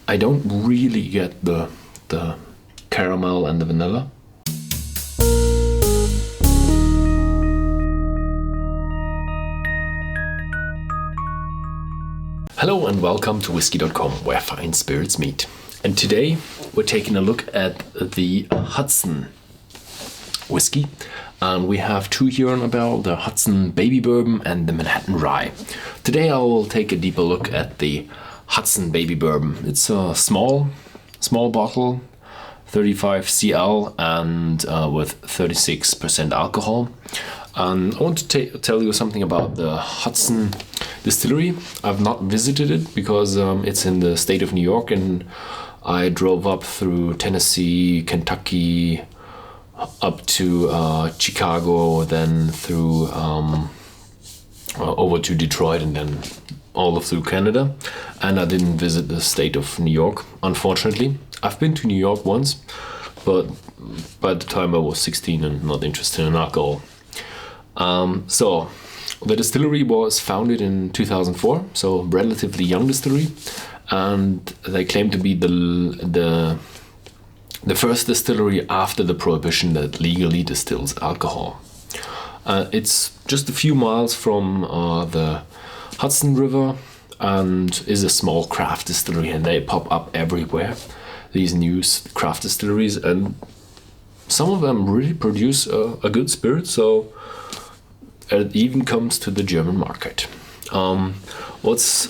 I don't really get the caramel and the vanilla. Hello and welcome to Whisky.com, where fine spirits meet. And today we're taking a look at the Hudson whiskey. And we have two here on the barrel, the Hudson Baby Bourbon and the Manhattan Rye. Today I will take a deeper look at the Hudson Baby Bourbon. It's a small bottle, 35 cl and with 36% alcohol. And I want to tell you something about the Hudson Distillery. I've not visited it because it's in the state of New York, and I drove up through Tennessee, Kentucky, up to Chicago, then through over to Detroit, and then all through Canada. And I didn't visit the state of New York, unfortunately. I've been to New York once, but by the time I was 16 and not interested in alcohol. So the distillery was founded in 2004, so relatively young distillery, and they claim to be the first distillery after the prohibition that legally distills alcohol. It's just a few miles from the Hudson River and is a small craft distillery, and they pop up everywhere, these new craft distilleries, and some of them really produce a good spirit, so it even comes to the German market. What's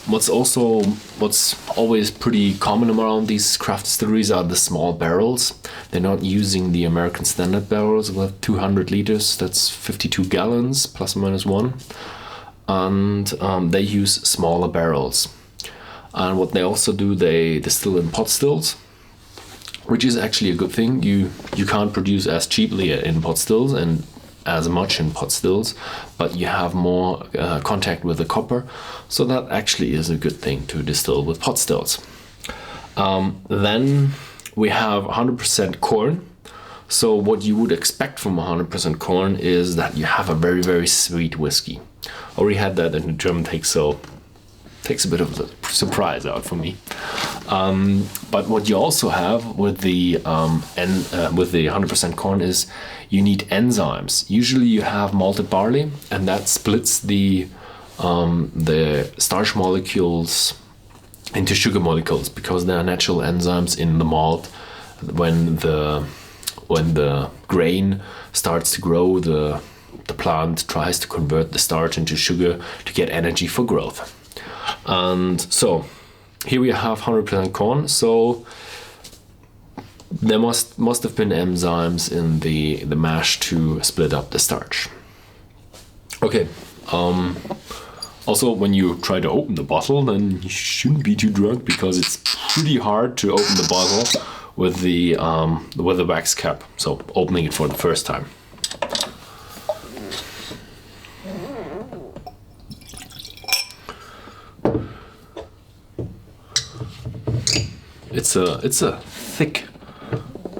always pretty common around these craft distilleries are the small barrels. They're not using the American standard barrels with 200 liters. That's 52 gallons plus or minus one, and they use smaller barrels. And what they also do, they distill in pot stills, which is actually a good thing. You can't produce as cheaply in pot stills and as much in pot stills, but you have more contact with the copper, so that actually is a good thing to distill with pot stills. Then we have 100% corn. So what you would expect from 100% corn is that you have a very, very sweet whiskey. Already had that in the German take, so takes a bit of a surprise out for me. But what you also have with the 100% corn is you need enzymes. Usually you have malted barley, and that splits the starch molecules into sugar molecules, because there are natural enzymes in the malt. When the grain starts to grow, the plant tries to convert the starch into sugar to get energy for growth. And so here we have 100% corn, so there must have been enzymes in the mash to split up the starch. Okay, also when you try to open the bottle, then you shouldn't be too drunk, because it's pretty hard to open the bottle with the wax cap, so opening it for the first time. It's a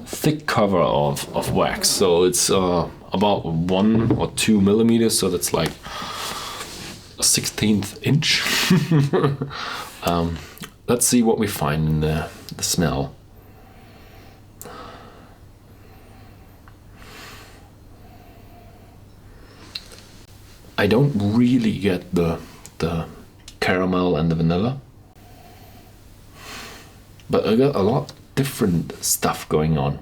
thick cover of wax, so it's about 1 or 2 millimeters, so that's like a 1/16 inch. Let's see what we find in the smell. I don't really get the caramel and the vanilla, but I got a lot different stuff going on.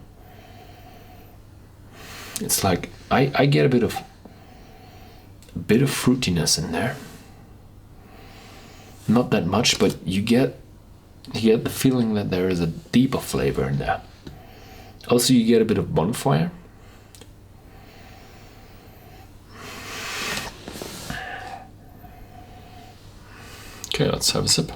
It's like I get a bit of fruitiness in there. Not that much, but you get the feeling that there is a deeper flavor in there. Also, you get a bit of bonfire. Okay, let's have a sip.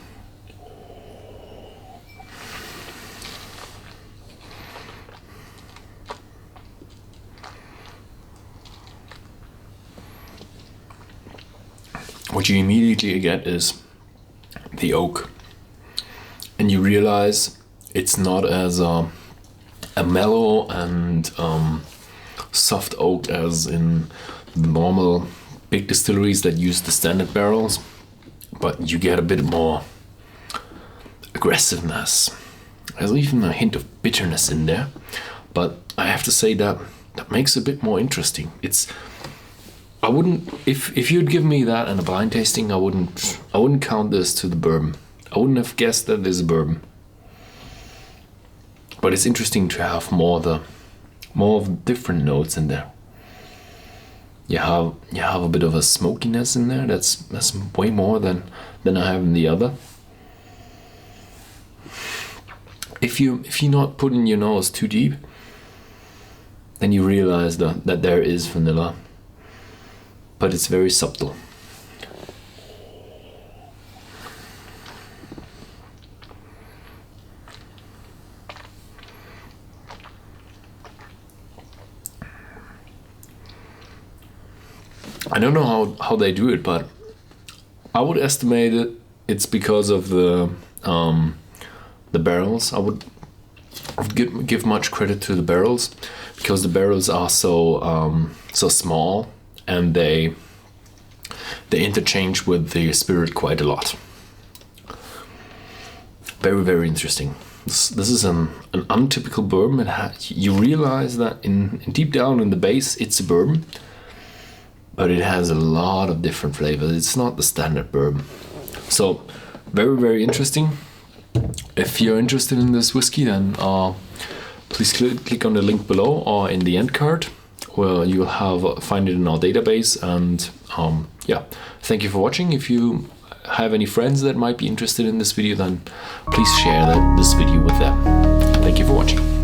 What you immediately get is the oak, and you realize it's not as a mellow and soft oak as in normal big distilleries that use the standard barrels, but you get a bit more aggressiveness There's even a hint of bitterness in there, but I have to say that makes it a bit more interesting. I wouldn't, if you'd give me that in a blind tasting, I wouldn't count this to the bourbon. I wouldn't have guessed that this is bourbon. But it's interesting to have more of different notes in there. You have a bit of a smokiness in there. That's way more than I have in the other. If you're not putting your nose too deep, then you realize that there is vanilla, but it's very subtle. I don't know how they do it, but I would estimate it's because of the barrels. I would give much credit to the barrels, because the barrels are so small and they interchange with the spirit quite a lot. Very, very interesting. This is an untypical bourbon. You realize that in deep down in the base it's a bourbon, but it has a lot of different flavors. It's not the standard bourbon. So very, very interesting. If you're interested in this whiskey, then please click on the link below or in the end card, where you'll find it in our database. And yeah, thank you for watching. If you have any friends that might be interested in this video, then please share this video with them. Thank you for watching.